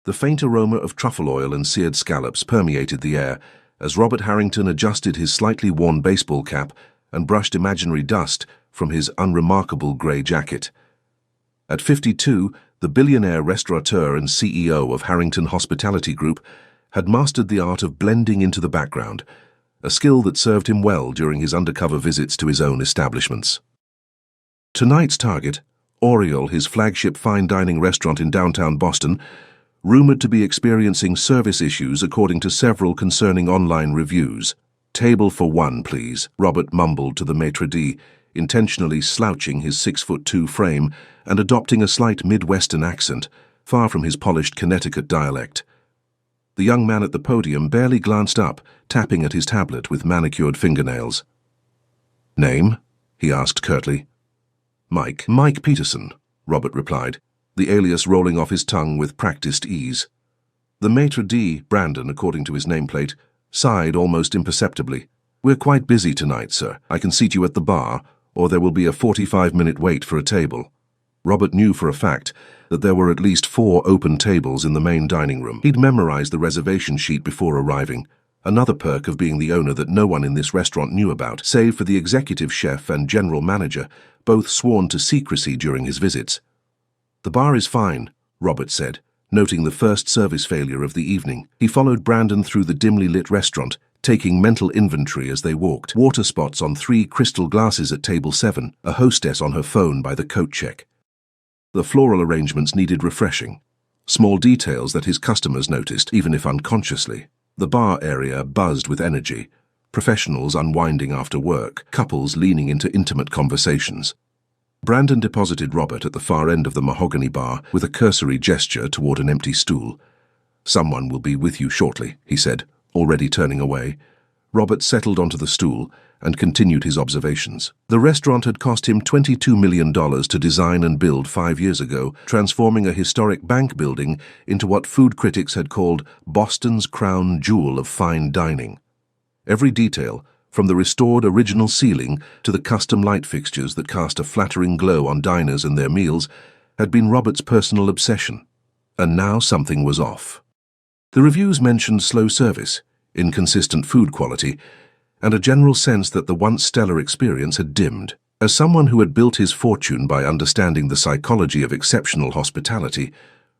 The faint aroma of truffle oil and seared scallops permeated the air as Robert Harrington adjusted his slightly worn baseball cap and brushed imaginary dust from his unremarkable grey jacket. At 52, the billionaire restaurateur and CEO of Harrington Hospitality Group had mastered the art of blending into the background, a skill that served him well during his undercover visits to his own establishments. Tonight's target, Oriole, his flagship fine dining restaurant in downtown Boston, rumored to be experiencing service issues according to several concerning online reviews. "Table for one, please," Robert mumbled to the maitre d', intentionally slouching his 6'2" frame and adopting a slight Midwestern accent, far from his polished Connecticut dialect. The young man at the podium barely glanced up, tapping at his tablet with manicured fingernails. "Name?" he asked curtly. Mike Peterson," Robert replied, the alias rolling off his tongue with practiced ease. The maitre d', Brandon, according to his nameplate, sighed almost imperceptibly. "We're quite busy tonight, sir. I can seat you at the bar, or there will be a 45-minute wait for a table." Robert knew for a fact that there were at least 4 open tables in the main dining room. He'd memorized the reservation sheet before arriving, another perk of being the owner that no one in this restaurant knew about, save for the executive chef and general manager, both sworn to secrecy during his visits. "The bar is fine," Robert said, noting the first service failure of the evening. He followed Brandon through the dimly lit restaurant, taking mental inventory as they walked. Water spots on 3 crystal glasses at table 7, a hostess on her phone by the coat check. The floral arrangements needed refreshing. Small details that his customers noticed, even if unconsciously. The bar area buzzed with energy. Professionals unwinding after work, couples leaning into intimate conversations. Brandon deposited Robert at the far end of the mahogany bar with a cursory gesture toward an empty stool. "Someone will be with you shortly," he said, already turning away. Robert settled onto the stool and continued his observations. The restaurant had cost him $22 million to design and build 5 years ago, transforming a historic bank building into what food critics had called Boston's crown jewel of fine dining. Every detail, from the restored original ceiling to the custom light fixtures that cast a flattering glow on diners and their meals, had been Robert's personal obsession. And now something was off. The reviews mentioned slow service, inconsistent food quality, and a general sense that the once stellar experience had dimmed. As someone who had built his fortune by understanding the psychology of exceptional hospitality,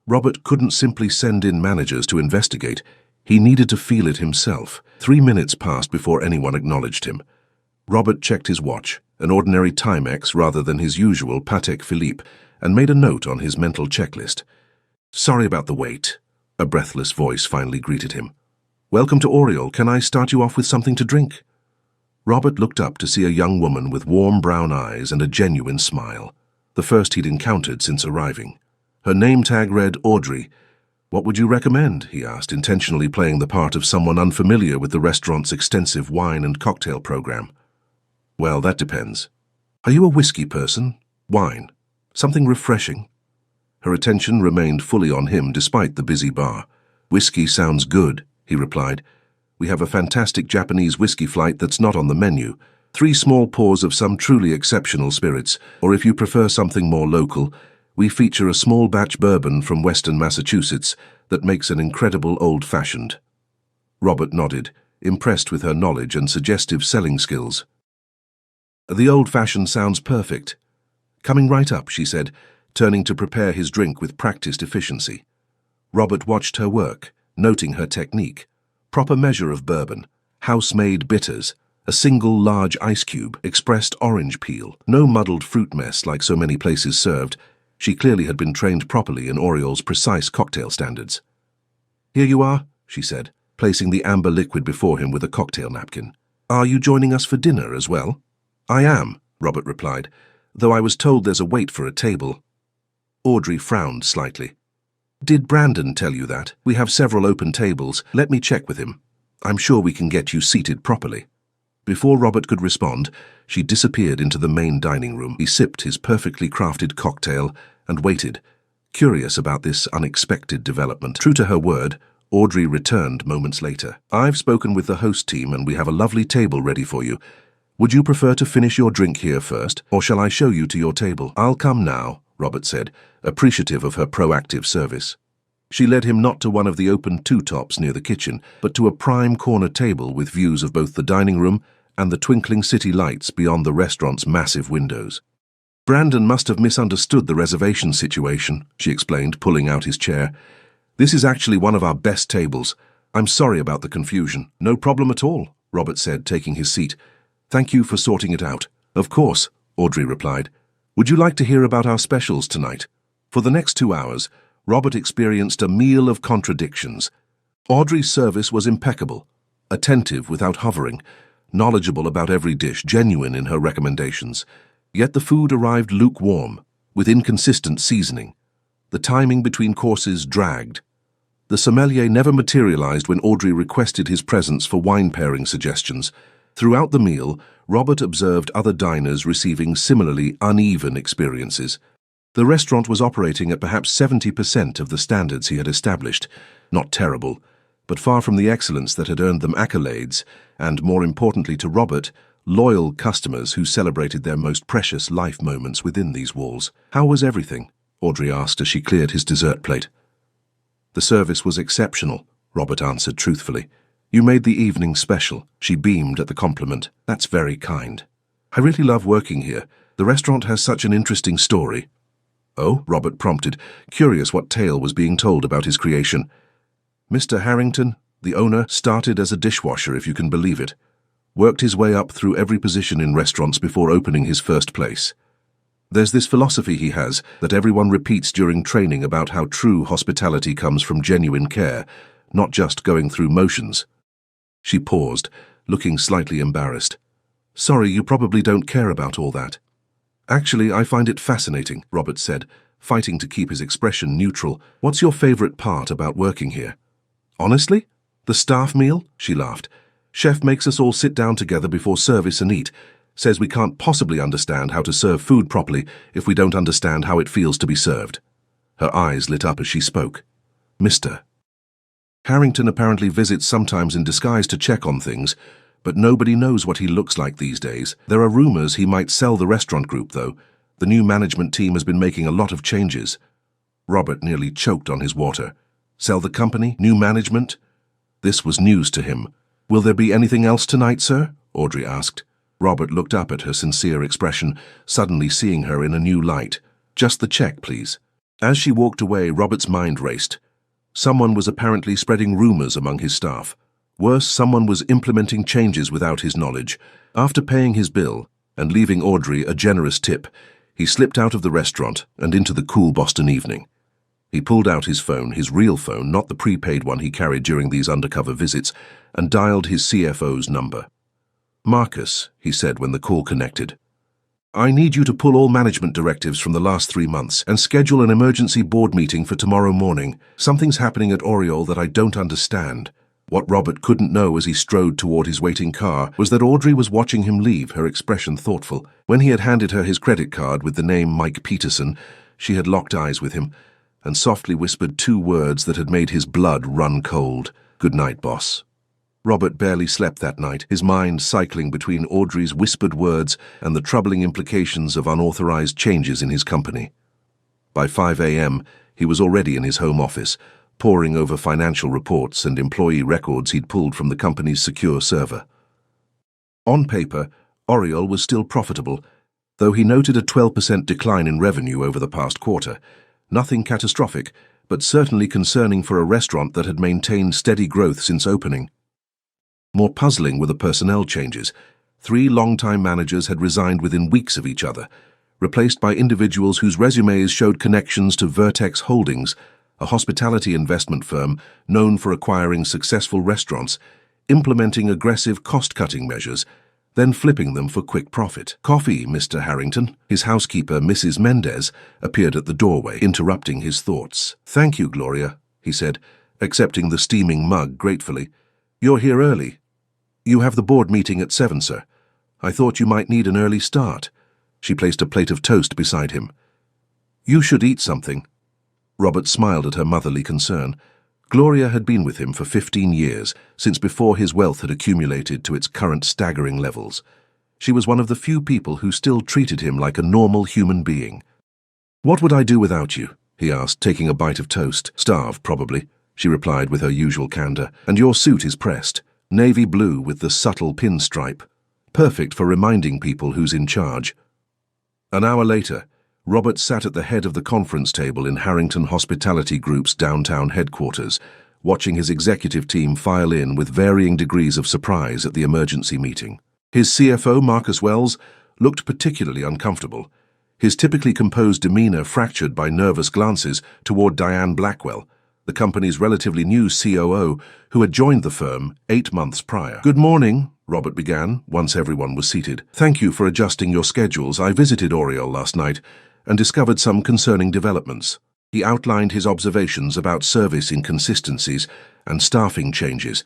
Robert couldn't simply send in managers to investigate. He needed to feel it himself. 3 minutes passed before anyone acknowledged him. Robert checked his watch, an ordinary Timex rather than his usual Patek Philippe, and made a note on his mental checklist. "Sorry about the wait," a breathless voice finally greeted him. "Welcome to Oriole. Can I start you off with something to drink?" Robert looked up to see a young woman with warm brown eyes and a genuine smile, the first he'd encountered since arriving. Her name tag read Audrey. "What would you recommend?" he asked, intentionally playing the part of someone unfamiliar with the restaurant's extensive wine and cocktail program. "Well, that depends. Are you a whiskey person? Wine? Something refreshing?" Her attention remained fully on him despite the busy bar. "Whiskey sounds good," he replied. "We have a fantastic Japanese whiskey flight that's not on the menu. 3 small pours of some truly exceptional spirits, or if you prefer something more local, we feature a small batch bourbon from Western Massachusetts that makes an incredible old-fashioned." Robert nodded, impressed with her knowledge and suggestive selling skills. "The old-fashioned sounds perfect." "Coming right up," she said, turning to prepare his drink with practiced efficiency. Robert watched her work, noting her technique. Proper measure of bourbon, house-made bitters, a single large ice cube, expressed orange peel, no muddled fruit mess like so many places served. She clearly had been trained properly in Oriole's precise cocktail standards. "Here you are," she said, placing the amber liquid before him with a cocktail napkin. "Are you joining us for dinner as well?" "I am," Robert replied, "though I was told there's a wait for a table." Audrey frowned slightly. "Did Brandon tell you that? We have several open tables. Let me check with him. I'm sure we can get you seated properly." Before Robert could respond, she disappeared into the main dining room. He sipped his perfectly crafted cocktail and waited, curious about this unexpected development. True to her word, Audrey returned moments later. "I've spoken with the host team and we have a lovely table ready for you. Would you prefer to finish your drink here first, or shall I show you to your table?" "I'll come now," Robert said, appreciative of her proactive service. She led him not to one of the open two-tops near the kitchen, but to a prime corner table with views of both the dining room and the twinkling city lights beyond the restaurant's massive windows. "Brandon must have misunderstood the reservation situation," she explained, pulling out his chair. "This is actually one of our best tables. I'm sorry about the confusion." "No problem at all," Robert said, taking his seat. "Thank you for sorting it out." "Of course," Audrey replied. "Would you like to hear about our specials tonight?" For the next 2 hours, Robert experienced a meal of contradictions. Audrey's service was impeccable, attentive without hovering, knowledgeable about every dish, genuine in her recommendations. Yet the food arrived lukewarm, with inconsistent seasoning. The timing between courses dragged. The sommelier never materialized when Audrey requested his presence for wine pairing suggestions. Throughout the meal, Robert observed other diners receiving similarly uneven experiences. The restaurant was operating at perhaps 70% of the standards he had established. Not terrible, but far from the excellence that had earned them accolades, and, more importantly to Robert, loyal customers who celebrated their most precious life moments within these walls. "How was everything?" Audrey asked as she cleared his dessert plate. "The service was exceptional," Robert answered truthfully. "You made the evening special." She beamed at the compliment. "That's very kind. I really love working here. The restaurant has such an interesting story." "Oh?" Robert prompted, curious what tale was being told about his creation. "Mr. Harrington, the owner, started as a dishwasher, if you can believe it. Worked his way up through every position in restaurants before opening his first place. There's this philosophy he has that everyone repeats during training about how true hospitality comes from genuine care, not just going through motions." She paused, looking slightly embarrassed. "Sorry, you probably don't care about all that." "Actually, I find it fascinating," Robert said, fighting to keep his expression neutral. "What's your favorite part about working here?" "Honestly? The staff meal?" She laughed. "Chef makes us all sit down together before service and eat. Says we can't possibly understand how to serve food properly if we don't understand how it feels to be served." Her eyes lit up as she spoke. "Mr. Harrington apparently visits sometimes in disguise to check on things, but nobody knows what he looks like these days. There are rumors he might sell the restaurant group, though. The new management team has been making a lot of changes." Robert nearly choked on his water. Sell the company? New management? This was news to him. "Will there be anything else tonight, sir?" Audrey asked. Robert looked up at her sincere expression, suddenly seeing her in a new light. "Just the check, please." As she walked away, Robert's mind raced. Someone was apparently spreading rumors among his staff. Worse, someone was implementing changes without his knowledge. After paying his bill and leaving Audrey a generous tip, he slipped out of the restaurant and into the cool Boston evening. He pulled out his phone, his real phone, not the prepaid one he carried during these undercover visits, and dialed his CFO's number. "Marcus," he said when the call connected, "I need you to pull all management directives from the last 3 months and schedule an emergency board meeting for tomorrow morning. Something's happening at Oriole that I don't understand." What Robert couldn't know as he strode toward his waiting car was that Audrey was watching him leave, her expression thoughtful. When he had handed her his credit card with the name Mike Peterson, she had locked eyes with him and softly whispered 2 words that had made his blood run cold. "Good night, boss." Robert barely slept that night, his mind cycling between Audrey's whispered words and the troubling implications of unauthorized changes in his company. By 5 a.m., he was already in his home office, poring over financial reports and employee records he'd pulled from the company's secure server. On paper, Oriole was still profitable, though he noted a 12% decline in revenue over the past quarter. Nothing catastrophic, but certainly concerning for a restaurant that had maintained steady growth since opening. More puzzling were the personnel changes. 3 longtime managers had resigned within weeks of each other, replaced by individuals whose resumes showed connections to Vertex Holdings, a hospitality investment firm known for acquiring successful restaurants, implementing aggressive cost-cutting measures, then flipping them for quick profit. "Coffee, Mr. Harrington." His housekeeper, Mrs. Mendez, appeared at the doorway, interrupting his thoughts. "Thank you, Gloria," he said, accepting the steaming mug gratefully. "You're here early." "You have the board meeting at 7, sir. I thought you might need an early start." She placed a plate of toast beside him. "You should eat something." Robert smiled at her motherly concern. Gloria had been with him for 15 years, since before his wealth had accumulated to its current staggering levels. She was one of the few people who still treated him like a normal human being. "What would I do without you?" he asked, taking a bite of toast. Starved, probably, she replied with her usual candor. And your suit is pressed, navy blue with the subtle pinstripe. Perfect for reminding people who's in charge. An hour later, Robert sat at the head of the conference table in Harrington Hospitality Group's downtown headquarters, watching his executive team file in with varying degrees of surprise at the emergency meeting. His CFO, Marcus Wells, looked particularly uncomfortable, his typically composed demeanor fractured by nervous glances toward Diane Blackwell, the company's relatively new COO, who had joined the firm 8 months prior. "Good morning," Robert began, once everyone was seated. "Thank you for adjusting your schedules. I visited Oriole last night and discovered some concerning developments." He outlined his observations about service inconsistencies and staffing changes,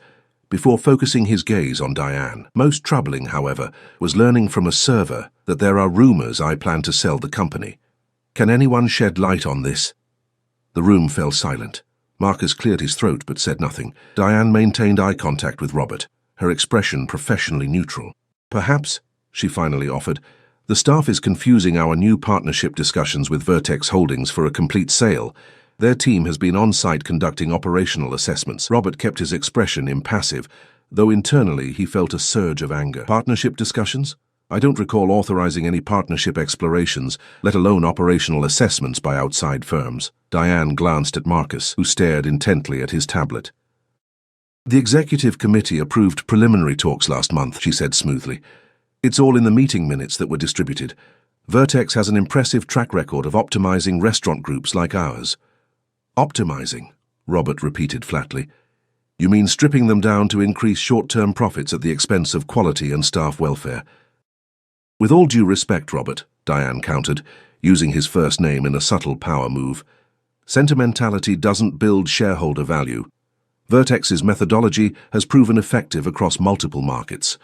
before focusing his gaze on Diane. Most troubling, however, was learning from a server that there are rumors I plan to sell the company. Can anyone shed light on this? The room fell silent. Marcus cleared his throat but said nothing. Diane maintained eye contact with Robert, her expression professionally neutral. "Perhaps," she finally offered, "the staff is confusing our new partnership discussions with Vertex Holdings for a complete sale. Their team has been on-site conducting operational assessments." Robert kept his expression impassive, though internally he felt a surge of anger. "Partnership discussions? I don't recall authorizing any partnership explorations, let alone operational assessments by outside firms." Diane glanced at Marcus, who stared intently at his tablet. "The executive committee approved preliminary talks last month," she said smoothly. "It's all in the meeting minutes that were distributed. Vertex has an impressive track record of optimizing restaurant groups like ours." "Optimizing," Robert repeated flatly. "You mean stripping them down to increase short-term profits at the expense of quality and staff welfare?" "With all due respect, Robert," Diane countered, using his first name in a subtle power move, "sentimentality doesn't build shareholder value. Vertex's methodology has proven effective across multiple markets."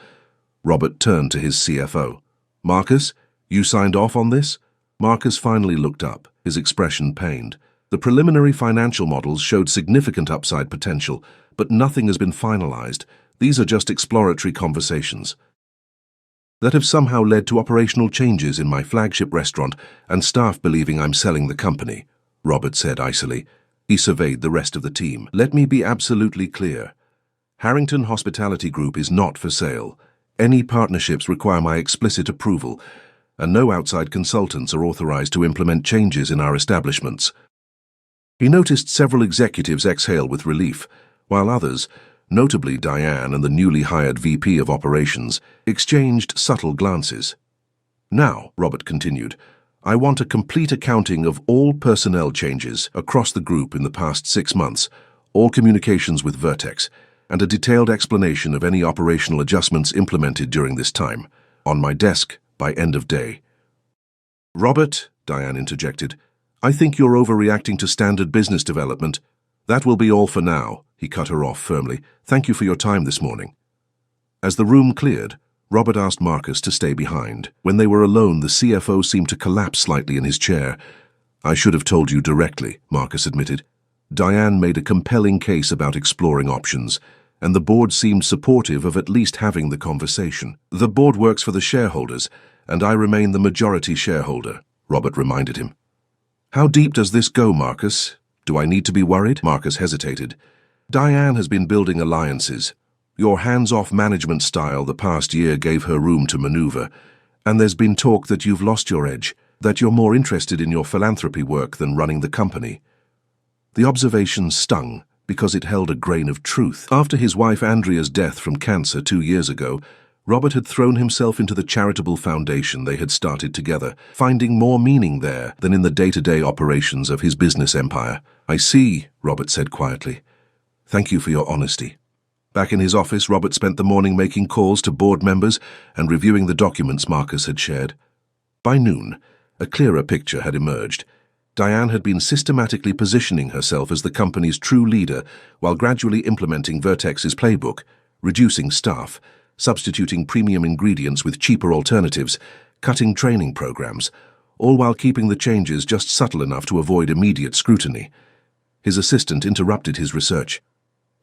Robert turned to his CFO. "Marcus, you signed off on this?" Marcus finally looked up, his expression pained. "The preliminary financial models showed significant upside potential, but nothing has been finalized. These are just exploratory conversations that have somehow led to operational changes in my flagship restaurant and staff believing I'm selling the company," Robert said icily. He surveyed the rest of the team. "Let me be absolutely clear. Harrington Hospitality Group is not for sale. Any partnerships require my explicit approval, and no outside consultants are authorized to implement changes in our establishments." He noticed several executives exhale with relief, while others, notably Diane and the newly hired VP of Operations, exchanged subtle glances. "Now," Robert continued, "I want a complete accounting of all personnel changes across the group in the past 6 months, all communications with Vertex, and a detailed explanation of any operational adjustments implemented during this time, on my desk by end of day." "Robert," Diane interjected, "I think you're overreacting to standard business development." "That will be all for now," he cut her off firmly. "Thank you for your time this morning." As the room cleared, Robert asked Marcus to stay behind. When they were alone, the CFO seemed to collapse slightly in his chair. "I should have told you directly," Marcus admitted. Diane made a compelling case about exploring options, and the board seemed supportive of at least having the conversation. "The board works for the shareholders, and I remain the majority shareholder," Robert reminded him. "How deep does this go, Marcus? Do I need to be worried?" Marcus hesitated. "Diane has been building alliances. Your hands-off management style the past year gave her room to maneuver, and there's been talk that you've lost your edge, that you're more interested in your philanthropy work than running the company." The observation stung because it held a grain of truth. After his wife Andrea's death from cancer 2 years ago, Robert had thrown himself into the charitable foundation they had started together, finding more meaning there than in the day-to-day operations of his business empire. "I see," Robert said quietly. "Thank you for your honesty." Back in his office, Robert spent the morning making calls to board members and reviewing the documents Marcus had shared. By noon, a clearer picture had emerged. Diane had been systematically positioning herself as the company's true leader while gradually implementing Vertex's playbook, reducing staff, substituting premium ingredients with cheaper alternatives, cutting training programs, all while keeping the changes just subtle enough to avoid immediate scrutiny. His assistant interrupted his research.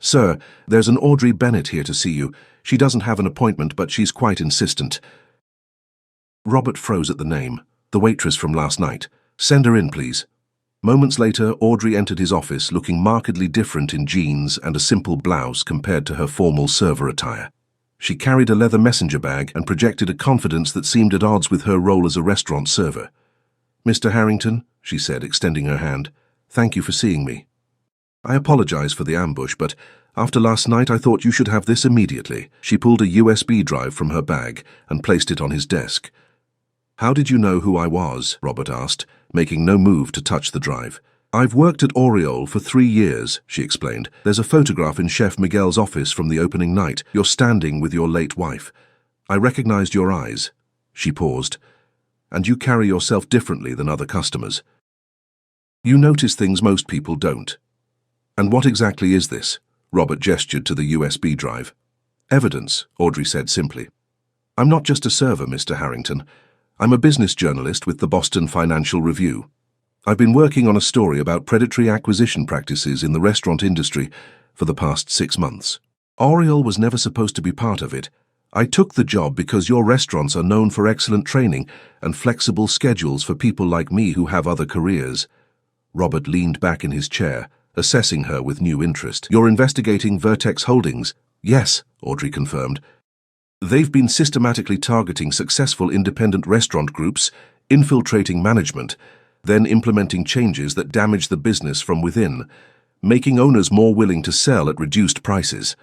"Sir, there's an Audrey Bennett here to see you. She doesn't have an appointment, but she's quite insistent." Robert froze at the name. "The waitress from last night. Send her in, please." Moments later, Audrey entered his office looking markedly different in jeans and a simple blouse compared to her formal server attire. She carried a leather messenger bag and projected a confidence that seemed at odds with her role as a restaurant server. "Mr. Harrington," she said, extending her hand, "thank you for seeing me. I apologize for the ambush, but after last night I thought you should have this immediately." She pulled a USB drive from her bag and placed it on his desk. "How did you know who I was?" Robert asked, making no move to touch the drive. "I've worked at Oriole for 3 years," she explained. "There's a photograph in Chef Miguel's office from the opening night. You're standing with your late wife. I recognized your eyes." She paused. "And you carry yourself differently than other customers. You notice things most people don't." "And what exactly is this?" Robert gestured to the USB drive. "Evidence," Audrey said simply. "I'm not just a server, Mr. Harrington. I'm a business journalist with the Boston Financial Review. I've been working on a story about predatory acquisition practices in the restaurant industry for the past 6 months. Oriole was never supposed to be part of it. I took the job because your restaurants are known for excellent training and flexible schedules for people like me who have other careers." Robert leaned back in his chair, assessing her with new interest. "You're investigating Vertex Holdings?" "Yes," Audrey confirmed. "They've been systematically targeting successful independent restaurant groups, infiltrating management, then implementing changes that damage the business from within, making owners more willing to sell at reduced prices."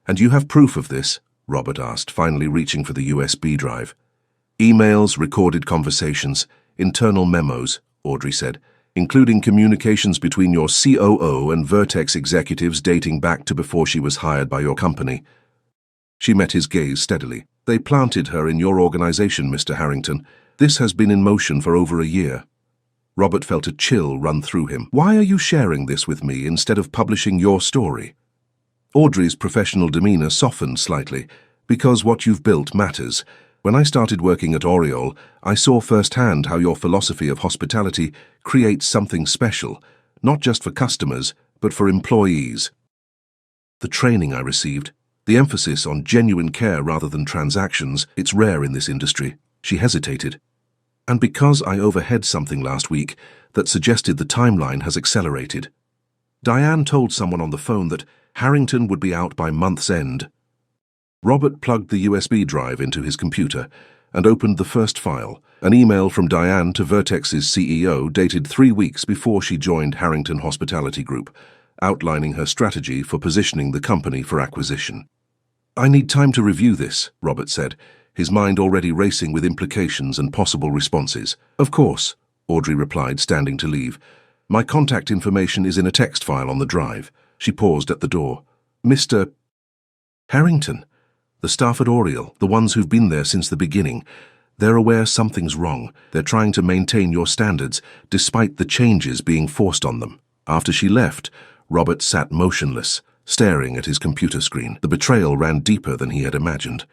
"And you have proof of this?" Robert asked, finally reaching for the USB drive. "Emails, recorded conversations, internal memos," Audrey said, "including communications between your COO and Vertex executives dating back to before she was hired by your company." She met his gaze steadily. "They planted her in your organization, Mr. Harrington. This has been in motion for over a year." Robert felt a chill run through him. "Why are you sharing this with me instead of publishing your story?" Audrey's professional demeanor softened slightly. "Because what you've built matters. When I started working at Oriole, I saw firsthand how your philosophy of hospitality creates something special, not just for customers, but for employees. The training I received, the emphasis on genuine care rather than transactions, it's rare in this industry." She hesitated. "And because I overheard something last week that suggested the timeline has accelerated. Diane told someone on the phone that Harrington would be out by month's end." Robert plugged the USB drive into his computer and opened the first file, an email from Diane to Vertex's CEO dated 3 weeks before she joined Harrington Hospitality Group, outlining her strategy for positioning the company for acquisition. "I need time to review this," Robert said, his mind already racing with implications and possible responses. "Of course," Audrey replied, standing to leave. "My contact information is in a text file on the drive." She paused at the door. "Mr. Harrington, the staff at Oriole, the ones who've been there since the beginning, they're aware something's wrong. They're trying to maintain your standards, despite the changes being forced on them." After she left, Robert sat motionless, staring at his computer screen. The betrayal ran deeper than he had imagined.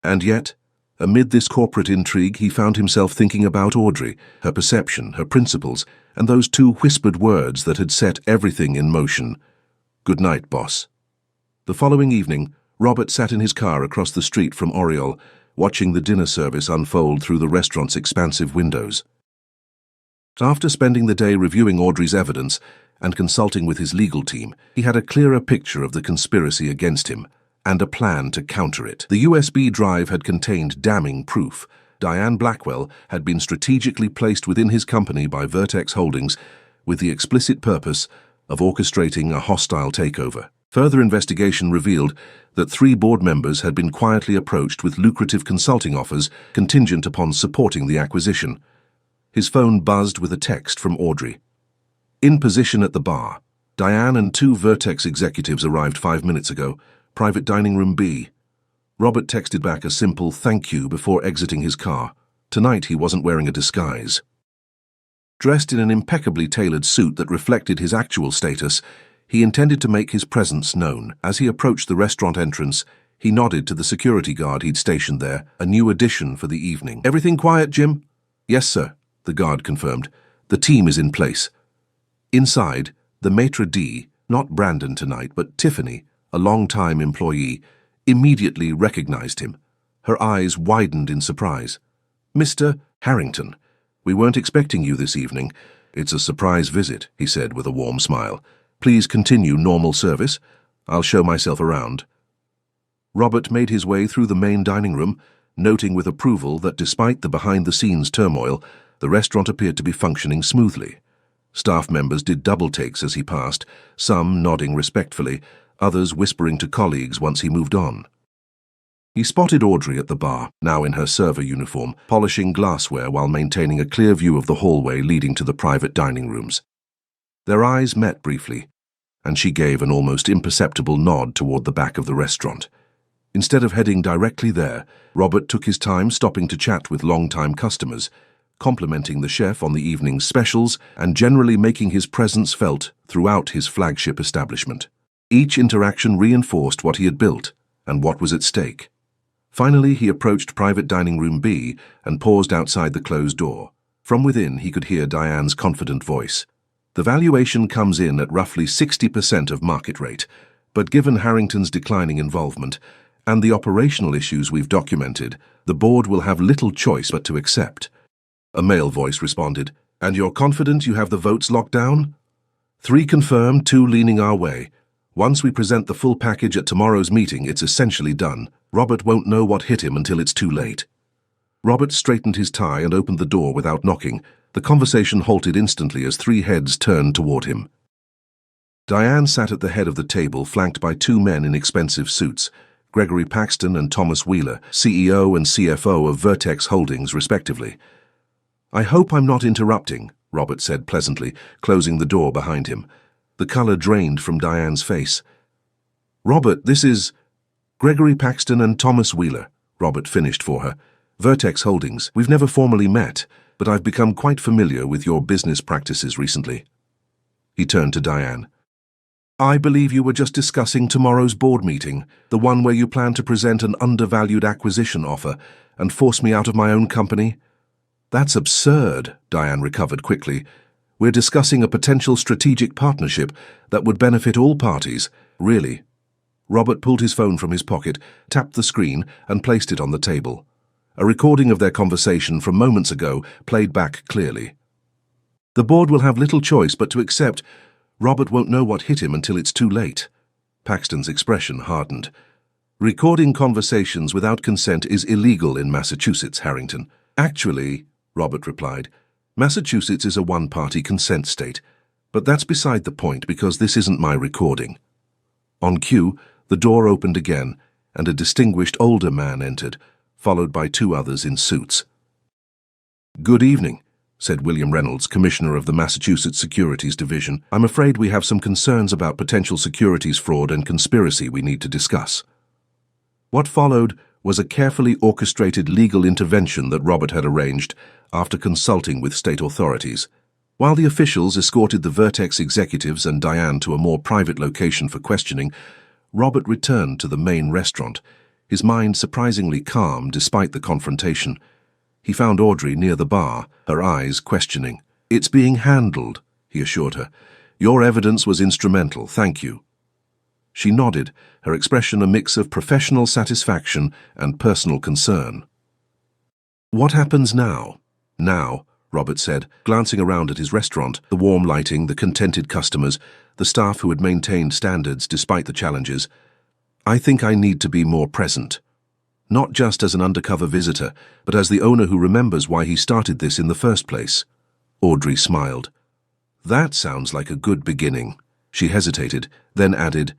And yet, amid this corporate intrigue, he found himself thinking about Audrey, her perception, her principles, and those 2 whispered words that had set everything in motion. "Good night, boss." The following evening, Robert sat in his car across the street from Oriole, watching the dinner service unfold through the restaurant's expansive windows. After spending the day reviewing Audrey's evidence and consulting with his legal team, he had a clearer picture of the conspiracy against him and a plan to counter it. The USB drive had contained damning proof. Diane Blackwell had been strategically placed within his company by Vertex Holdings with the explicit purpose of orchestrating a hostile takeover. Further investigation revealed that 3 board members had been quietly approached with lucrative consulting offers contingent upon supporting the acquisition. His phone buzzed with a text from Audrey. "In position at the bar. Diane and 2 Vertex executives arrived 5 minutes ago. Private dining room B." Robert texted back a simple thank you before exiting his car. Tonight he wasn't wearing a disguise. Dressed in an impeccably tailored suit that reflected his actual status, he intended to make his presence known. As he approached the restaurant entrance, he nodded to the security guard he'd stationed there, a new addition for the evening. "Everything quiet, Jim?" "Yes, sir," the guard confirmed. "The team is in place." Inside, the maitre d', not Brandon tonight, but Tiffany, a long-time employee, immediately recognized him. Her eyes widened in surprise. "Mr. Harrington, we weren't expecting you this evening. "It's a surprise visit," he said with a warm smile. "Please continue normal service. I'll show myself around." Robert made his way through the main dining room, noting with approval that despite the behind-the-scenes turmoil, the restaurant appeared to be functioning smoothly. Staff members did double-takes as he passed, some nodding respectfully, others whispering to colleagues once he moved on. He spotted Audrey at the bar, now in her server uniform, polishing glassware while maintaining a clear view of the hallway leading to the private dining rooms. Their eyes met briefly, and she gave an almost imperceptible nod toward the back of the restaurant. Instead of heading directly there, Robert took his time stopping to chat with long-time customers, complimenting the chef on the evening's specials and generally making his presence felt throughout his flagship establishment. Each interaction reinforced what he had built and what was at stake. Finally, he approached private dining room B and paused outside the closed door. From within, he could hear Diane's confident voice. "The valuation comes in at roughly 60% of market rate, but given Harrington's declining involvement and the operational issues we've documented, the board will have little choice but to accept." A male voice responded, "And you're confident you have the votes locked down?" "3 confirmed, 2 leaning our way. Once we present the full package at tomorrow's meeting, it's essentially done. Robert won't know what hit him until it's too late." Robert straightened his tie and opened the door without knocking. The conversation halted instantly as 3 heads turned toward him. Diane sat at the head of the table, flanked by 2 men in expensive suits, Gregory Paxton and Thomas Wheeler, CEO and CFO of Vertex Holdings, respectively. "I hope I'm not interrupting," Robert said pleasantly, closing the door behind him. The color drained from Diane's face. "Robert, this is Gregory Paxton and Thomas Wheeler," Robert finished for her. "Vertex Holdings. We've never formally met, but I've become quite familiar with your business practices recently." He turned to Diane. "I believe you were just discussing tomorrow's board meeting, the one where you plan to present an undervalued acquisition offer and force me out of my own company." "That's absurd," Diane recovered quickly. "We're discussing a potential strategic partnership that would benefit all parties, really." Robert pulled his phone from his pocket, tapped the screen, and placed it on the table. A recording of their conversation from moments ago played back clearly. "The board will have little choice but to accept. Robert won't know what hit him until it's too late." Paxton's expression hardened. "Recording conversations without consent is illegal in Massachusetts, Harrington." "Actually," Robert replied, "Massachusetts is a one-party consent state. But that's beside the point because this isn't my recording." On cue, the door opened again, and a distinguished older man entered, followed by 2 others in suits. "Good evening," said William Reynolds, Commissioner of the Massachusetts Securities Division. "I'm afraid we have some concerns about potential securities fraud and conspiracy we need to discuss." What followed was a carefully orchestrated legal intervention that Robert had arranged after consulting with state authorities. While the officials escorted the Vertex executives and Diane to a more private location for questioning, Robert returned to the main restaurant, his mind surprisingly calm despite the confrontation. He found Audrey near the bar, her eyes questioning. "It's being handled," he assured her. "Your evidence was instrumental, thank you." She nodded, her expression a mix of professional satisfaction and personal concern. "What happens now?" "Now," Robert said, glancing around at his restaurant, the warm lighting, the contented customers, the staff who had maintained standards despite the challenges. "I think I need to be more present. Not just as an undercover visitor, but as the owner who remembers why he started this in the first place." Audrey smiled. "That sounds like a good beginning." She hesitated, then added,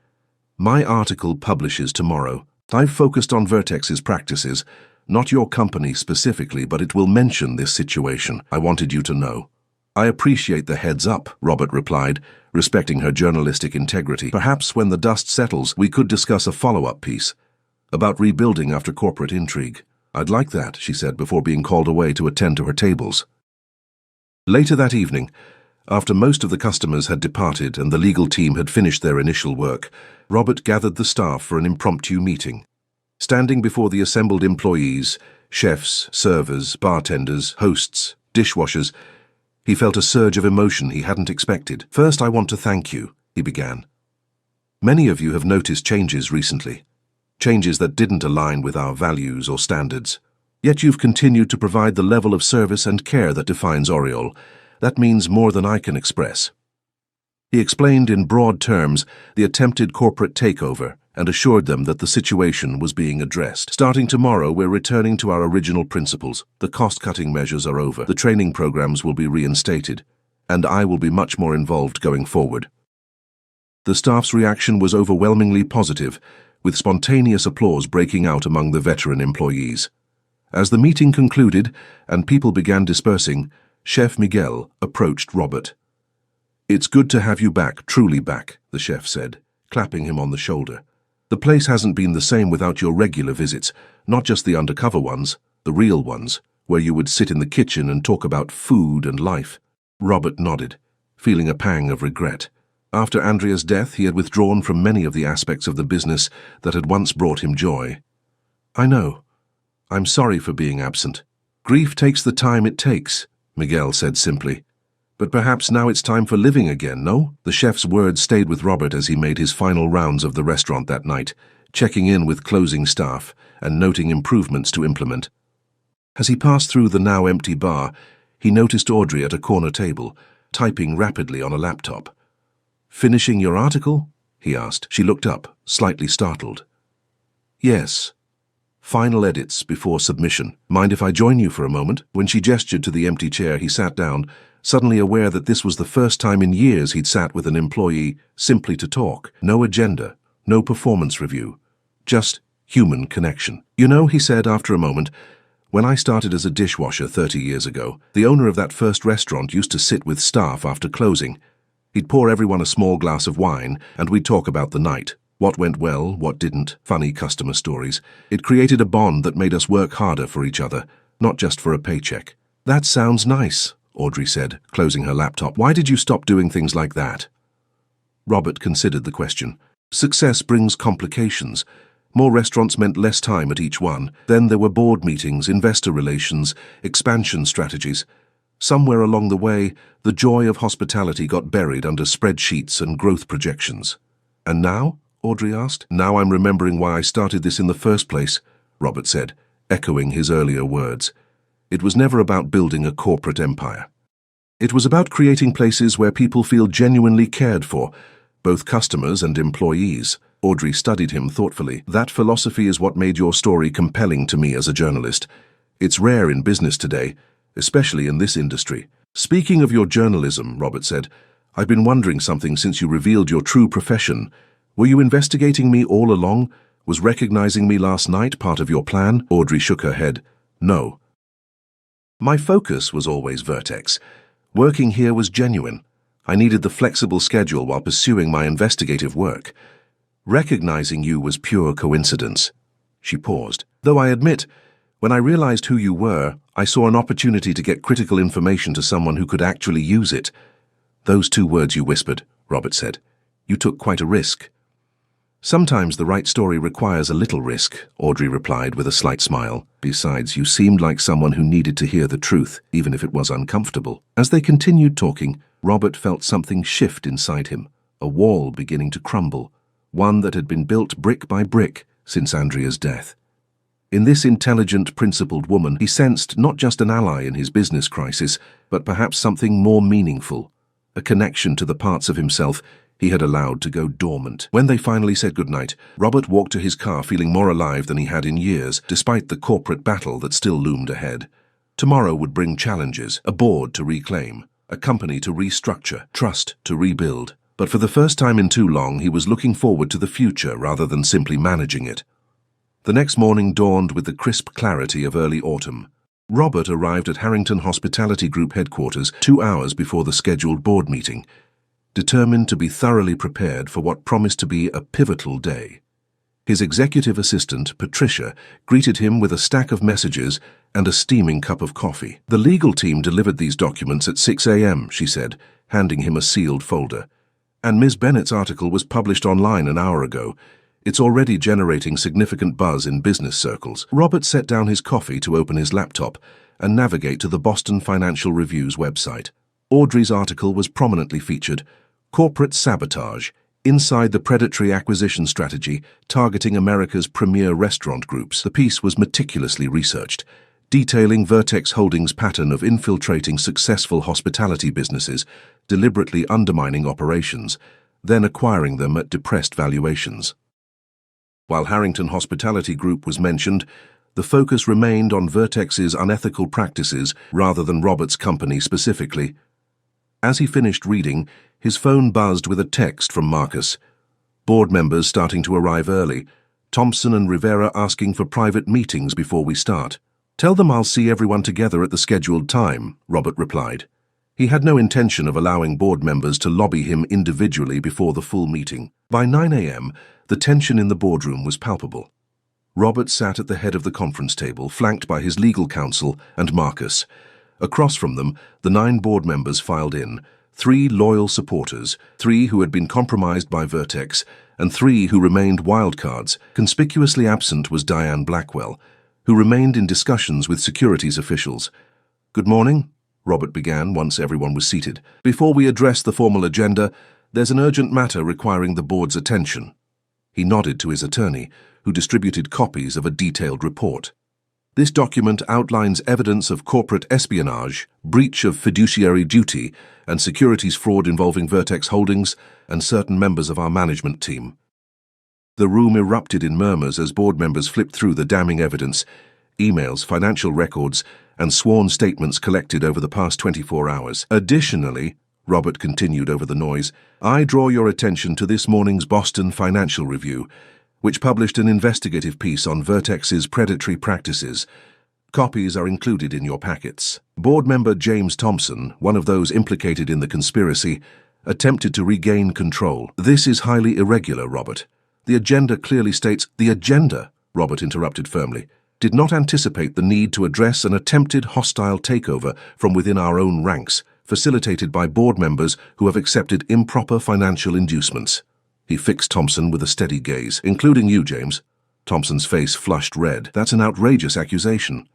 "My article publishes tomorrow. I've focused on Vertex's practices, not your company specifically, but it will mention this situation. I wanted you to know." "I appreciate the heads up," Robert replied, respecting her journalistic integrity. "Perhaps when the dust settles, we could discuss a follow-up piece about rebuilding after corporate intrigue." "I'd like that," she said before being called away to attend to her tables. Later that evening, after most of the customers had departed and the legal team had finished their initial work, Robert gathered the staff for an impromptu meeting. Standing before the assembled employees, chefs, servers, bartenders, hosts, dishwashers, he felt a surge of emotion he hadn't expected. "First, I want to thank you," he began. "Many of you have noticed changes recently. Changes that didn't align with our values or standards. Yet you've continued to provide the level of service and care that defines Oriole. That means more than I can express." He explained in broad terms the attempted corporate takeover and assured them that the situation was being addressed. "Starting tomorrow, we're returning to our original principles. The cost-cutting measures are over. The training programs will be reinstated, and I will be much more involved going forward." The staff's reaction was overwhelmingly positive, with spontaneous applause breaking out among the veteran employees. As the meeting concluded and people began dispersing, Chef Miguel approached Robert. "It's good to have you back, truly back," the chef said, clapping him on the shoulder. "The place hasn't been the same without your regular visits, not just the undercover ones, the real ones, where you would sit in the kitchen and talk about food and life." Robert nodded, feeling a pang of regret. After Andrea's death, he had withdrawn from many of the aspects of the business that had once brought him joy. "I know. I'm sorry for being absent. Grief takes the time it takes," Miguel said simply. "But perhaps now it's time for living again, no?" The chef's words stayed with Robert as he made his final rounds of the restaurant that night, checking in with closing staff and noting improvements to implement. As he passed through the now empty bar, he noticed Audrey at a corner table, typing rapidly on a laptop. "Finishing your article?" he asked. She looked up, slightly startled. "Yes. Final edits before submission. Mind if I join you for a moment?" When she gestured to the empty chair, he sat down, suddenly aware that this was the first time in years he'd sat with an employee simply to talk. No agenda, no performance review, just human connection. "You know," he said after a moment, "when I started as a dishwasher 30 years ago, the owner of that first restaurant used to sit with staff after closing. He'd pour everyone a small glass of wine, and we'd talk about the night. What went well, what didn't, funny customer stories. It created a bond that made us work harder for each other, not just for a paycheck." "That sounds nice," Audrey said, closing her laptop. "Why did you stop doing things like that?" Robert considered the question. Success brings complications. More restaurants meant less time at each one. Then there were board meetings, investor relations, expansion strategies. Somewhere along the way, the joy of hospitality got buried under spreadsheets and growth projections. "And now?" Audrey asked. "Now I'm remembering why I started this in the first place," Robert said, echoing his earlier words. "It was never about building a corporate empire. It was about creating places where people feel genuinely cared for, both customers and employees." Audrey studied him thoughtfully. "That philosophy is what made your story compelling to me as a journalist. It's rare in business today, especially in this industry." "Speaking of your journalism," Robert said, "I've been wondering something since you revealed your true profession. Were you investigating me all along? Was recognizing me last night part of your plan?" Audrey shook her head. "No. My focus was always Vertex. Working here was genuine. I needed the flexible schedule while pursuing my investigative work. Recognizing you was pure coincidence." She paused. "Though I admit, when I realized who you were, I saw an opportunity to get critical information to someone who could actually use it." "Those 2 words you whispered," Robert said. "You took quite a risk." "Sometimes the right story requires a little risk," Audrey replied with a slight smile. "Besides, you seemed like someone who needed to hear the truth, even if it was uncomfortable." As they continued talking, Robert felt something shift inside him, a wall beginning to crumble, one that had been built brick by brick since Andrea's death. In this intelligent, principled woman, he sensed not just an ally in his business crisis, but perhaps something more meaningful, a connection to the parts of himself he had allowed to go dormant. When they finally said goodnight, Robert walked to his car feeling more alive than he had in years, despite the corporate battle that still loomed ahead. Tomorrow would bring challenges, a board to reclaim, a company to restructure, trust to rebuild. But for the first time in too long, he was looking forward to the future rather than simply managing it. The next morning dawned with the crisp clarity of early autumn. Robert arrived at Harrington Hospitality Group headquarters 2 hours before the scheduled board meeting, determined to be thoroughly prepared for what promised to be a pivotal day. His executive assistant, Patricia, greeted him with a stack of messages and a steaming cup of coffee. "The legal team delivered these documents at 6 a.m., she said, handing him a sealed folder. "And Ms. Bennett's article was published online an hour ago. It's already generating significant buzz in business circles." Robert set down his coffee to open his laptop and navigate to the Boston Financial Review's website. Audrey's article was prominently featured, "Corporate Sabotage, Inside the Predatory Acquisition Strategy Targeting America's Premier Restaurant Groups." The piece was meticulously researched, detailing Vertex Holdings' pattern of infiltrating successful hospitality businesses, deliberately undermining operations, then acquiring them at depressed valuations. While Harrington Hospitality Group was mentioned, the focus remained on Vertex's unethical practices rather than Robert's company specifically. As he finished reading, his phone buzzed with a text from Marcus. Board members starting to arrive early. Thompson and Rivera asking for private meetings before we start. Tell them I'll see everyone together at the scheduled time, Robert replied. He had no intention of allowing board members to lobby him individually before the full meeting. By 9 a.m., the tension in the boardroom was palpable. Robert sat at the head of the conference table, flanked by his legal counsel and Marcus. Across from them, the 9 board members filed in, 3 loyal supporters, 3 who had been compromised by Vertex, and 3 who remained wildcards. Conspicuously absent was Diane Blackwell, who remained in discussions with securities officials. "Good morning," Robert began once everyone was seated. "Before we address the formal agenda, there's an urgent matter requiring the board's attention." He nodded to his attorney, who distributed copies of a detailed report. "This document outlines evidence of corporate espionage, breach of fiduciary duty, and securities fraud involving Vertex Holdings and certain members of our management team." The room erupted in murmurs as board members flipped through the damning evidence, emails, financial records, and sworn statements collected over the past 24 hours. "Additionally," Robert continued over the noise, "I draw your attention to this morning's Boston Financial Review, which published an investigative piece on Vertex's predatory practices. Copies are included in your packets." Board member James Thompson, one of those implicated in the conspiracy, attempted to regain control. "This is highly irregular, Robert. The agenda clearly states—" "The agenda," Robert interrupted firmly, "did not anticipate the need to address an attempted hostile takeover from within our own ranks, facilitated by board members who have accepted improper financial inducements." He fixed Thompson with a steady gaze. "Including you, James." Thompson's face flushed red. "That's an outrageous accusation."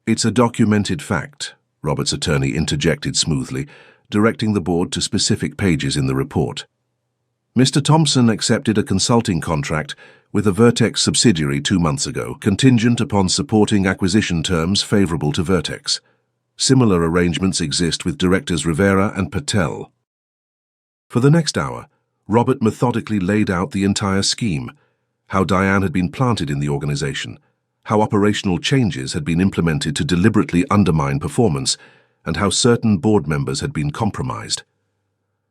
"It's a documented fact," Robert's attorney interjected smoothly, directing the board to specific pages in the report. "Mr. Thompson accepted a consulting contract with a Vertex subsidiary 2 months ago, contingent upon supporting acquisition terms favorable to Vertex. Similar arrangements exist with directors Rivera and Patel." For the next hour, Robert methodically laid out the entire scheme, how Diane had been planted in the organization, how operational changes had been implemented to deliberately undermine performance, and how certain board members had been compromised.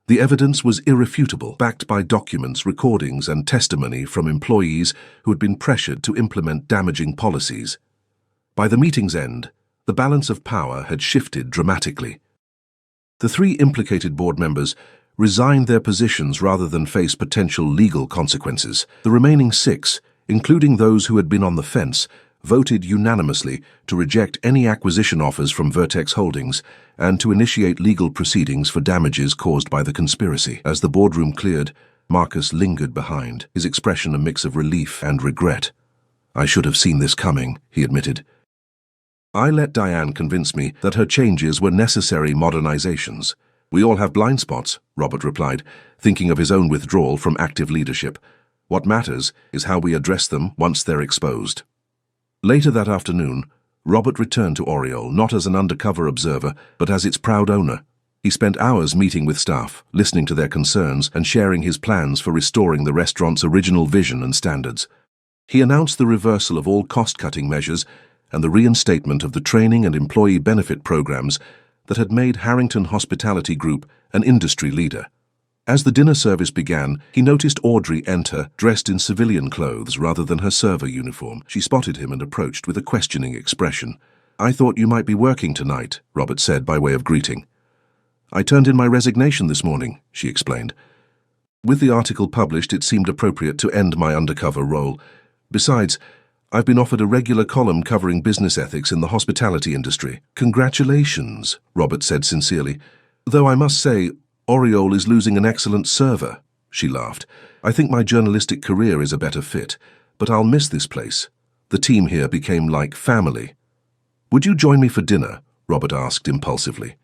The evidence was irrefutable, backed by documents, recordings, and testimony from employees who had been pressured to implement damaging policies. By the meeting's end, the balance of power had shifted dramatically. The 3 implicated board members resigned their positions rather than face potential legal consequences. The remaining 6, including those who had been on the fence, voted unanimously to reject any acquisition offers from Vertex Holdings and to initiate legal proceedings for damages caused by the conspiracy. As the boardroom cleared, Marcus lingered behind, his expression a mix of relief and regret. "I should have seen this coming," he admitted. "I let Diane convince me that her changes were necessary modernizations. We all have blind spots," Robert replied, thinking of his own withdrawal from active leadership. "What matters is how we address them once they're exposed." Later that afternoon, Robert returned to Oriole not as an undercover observer, but as its proud owner. He spent hours meeting with staff, listening to their concerns and sharing his plans for restoring the restaurant's original vision and standards. He announced the reversal of all cost-cutting measures and the reinstatement of the training and employee benefit programs that had made Harrington Hospitality Group an industry leader. As the dinner service began, he noticed Audrey enter, dressed in civilian clothes rather than her server uniform. She spotted him and approached with a questioning expression. "I thought you might be working tonight," Robert said by way of greeting. "I turned in my resignation this morning," she explained. "With the article published, it seemed appropriate to end my undercover role. Besides, I've been offered a regular column covering business ethics in the hospitality industry." "Congratulations," Robert said sincerely. "Though I must say, Oriole is losing an excellent server," she laughed. "I think my journalistic career is a better fit, but I'll miss this place. The team here became like family." "Would you join me for dinner?" Robert asked impulsively.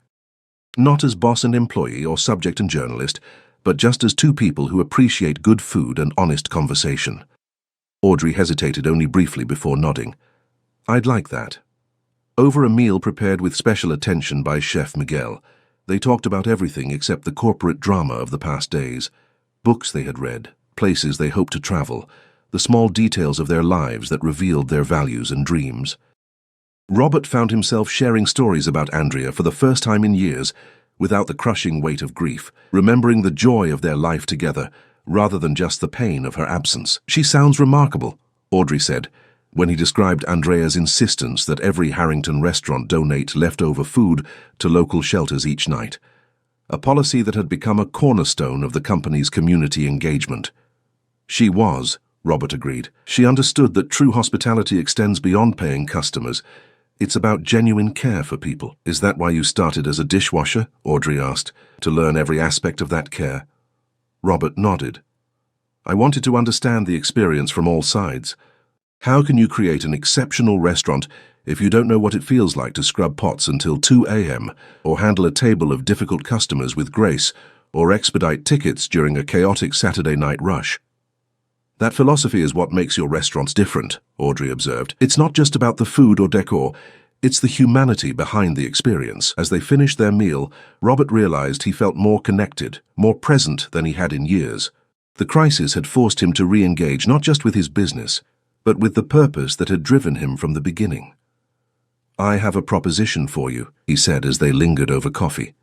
"Not as boss and employee or subject and journalist, but just as 2 people who appreciate good food and honest conversation." Audrey hesitated only briefly before nodding. "I'd like that." Over a meal prepared with special attention by Chef Miguel, they talked about everything except the corporate drama of the past days. Books they had read, places they hoped to travel, the small details of their lives that revealed their values and dreams. Robert found himself sharing stories about Andrea for the first time in years, without the crushing weight of grief, remembering the joy of their life together, rather than just the pain of her absence. "She sounds remarkable," Audrey said, when he described Andrea's insistence that every Harrington restaurant donate leftover food to local shelters each night, a policy that had become a cornerstone of the company's community engagement. "She was," Robert agreed. "She understood that true hospitality extends beyond paying customers. It's about genuine care for people." "Is that why you started as a dishwasher?" Audrey asked, "to learn every aspect of that care?" Robert nodded. "I wanted to understand the experience from all sides. How can you create an exceptional restaurant if you don't know what it feels like to scrub pots until 2 a.m., or handle a table of difficult customers with grace, or expedite tickets during a chaotic Saturday night rush?" "That philosophy is what makes your restaurants different," Audrey observed. "It's not just about the food or decor, it's the humanity behind the experience." As they finished their meal, Robert realized he felt more connected, more present than he had in years. The crisis had forced him to re-engage not just with his business, but with the purpose that had driven him from the beginning. "I have a proposition for you," he said as they lingered over coffee.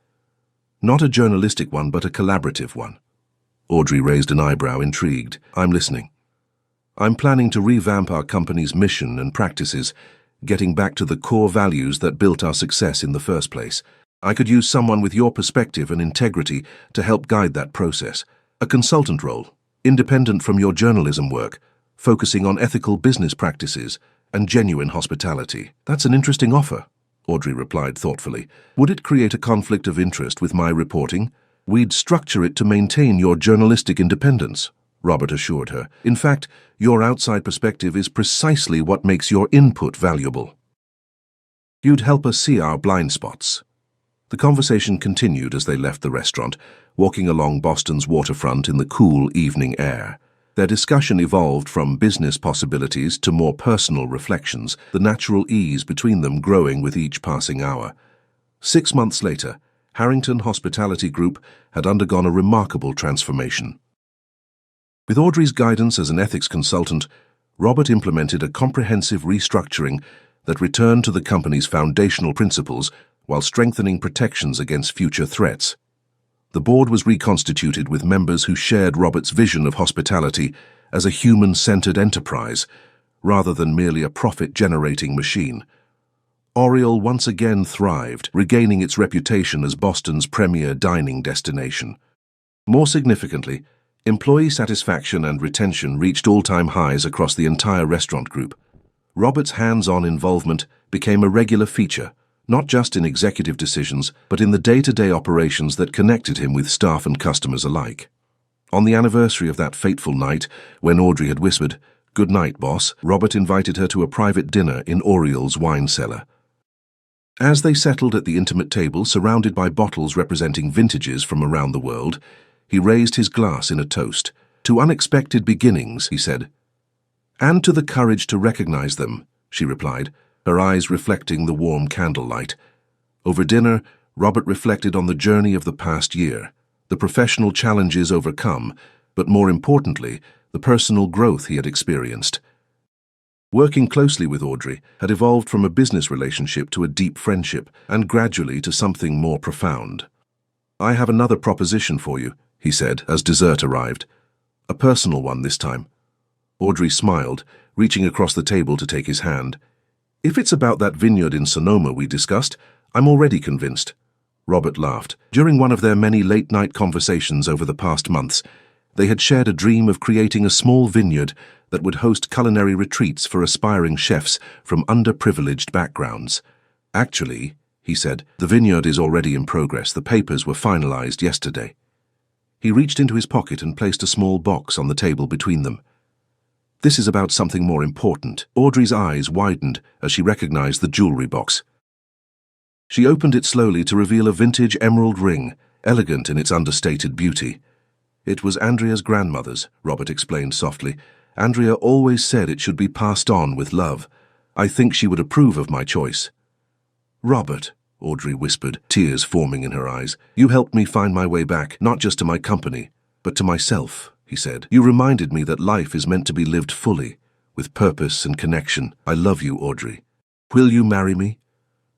"Not a journalistic one, but a collaborative one." Audrey raised an eyebrow, intrigued. "I'm listening." "I'm planning to revamp our company's mission and practices, getting back to the core values that built our success in the first place. I could use someone with your perspective and integrity to help guide that process. A consultant role, independent from your journalism work, focusing on ethical business practices and genuine hospitality." "That's an interesting offer," Audrey replied thoughtfully. "Would it create a conflict of interest with my reporting?" "We'd structure it to maintain your journalistic independence," Robert assured her. "In fact, your outside perspective is precisely what makes your input valuable. You'd help us see our blind spots." The conversation continued as they left the restaurant, walking along Boston's waterfront in the cool evening air. Their discussion evolved from business possibilities to more personal reflections, the natural ease between them growing with each passing hour. 6 months later, Harrington Hospitality Group had undergone a remarkable transformation. With Audrey's guidance as an ethics consultant, Robert implemented a comprehensive restructuring that returned to the company's foundational principles while strengthening protections against future threats. The board was reconstituted with members who shared Robert's vision of hospitality as a human-centered enterprise, rather than merely a profit-generating machine. Oriole once again thrived, regaining its reputation as Boston's premier dining destination. More significantly, employee satisfaction and retention reached all-time highs across the entire restaurant group. Robert's hands-on involvement became a regular feature, not just in executive decisions, but in the day-to-day operations that connected him with staff and customers alike. On the anniversary of that fateful night, when Audrey had whispered, "Good night, boss," Robert invited her to a private dinner in Oriole's wine cellar. As they settled at the intimate table, surrounded by bottles representing vintages from around the world, he raised his glass in a toast. "To unexpected beginnings," he said. "And to the courage to recognize them," she replied, her eyes reflecting the warm candlelight. Over dinner, Robert reflected on the journey of the past year, the professional challenges overcome, but more importantly, the personal growth he had experienced. Working closely with Audrey had evolved from a business relationship to a deep friendship, and gradually to something more profound. "I have another proposition for you," he said as dessert arrived. "A personal one this time." Audrey smiled, reaching across the table to take his hand. "If it's about that vineyard in Sonoma we discussed, I'm already convinced." Robert laughed. During one of their many late-night conversations over the past months, they had shared a dream of creating a small vineyard that would host culinary retreats for aspiring chefs from underprivileged backgrounds. "Actually," he said, "the vineyard is already in progress. The papers were finalized yesterday." He reached into his pocket and placed a small box on the table between them. "This is about something more important." Audrey's eyes widened as she recognized the jewelry box. She opened it slowly to reveal a vintage emerald ring, elegant in its understated beauty. "It was Andrea's grandmother's," Robert explained softly. "Andrea always said it should be passed on with love. I think she would approve of my choice." Robert, Audrey whispered, tears forming in her eyes. You helped me find my way back, not just to my company, but to myself, he said. You reminded me that life is meant to be lived fully, with purpose and connection. I love you, Audrey. Will you marry me?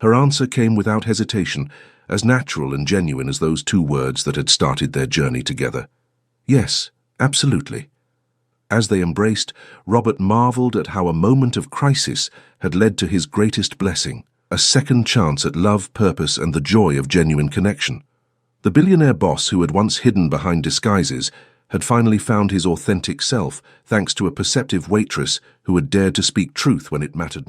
Her answer came without hesitation, as natural and genuine as those two words that had started their journey together. Yes, absolutely. As they embraced, Robert marveled at how a moment of crisis had led to his greatest blessing, a second chance at love, purpose, and the joy of genuine connection. The billionaire boss who had once hidden behind disguises had finally found his authentic self thanks to a perceptive waitress who had dared to speak truth when it mattered most.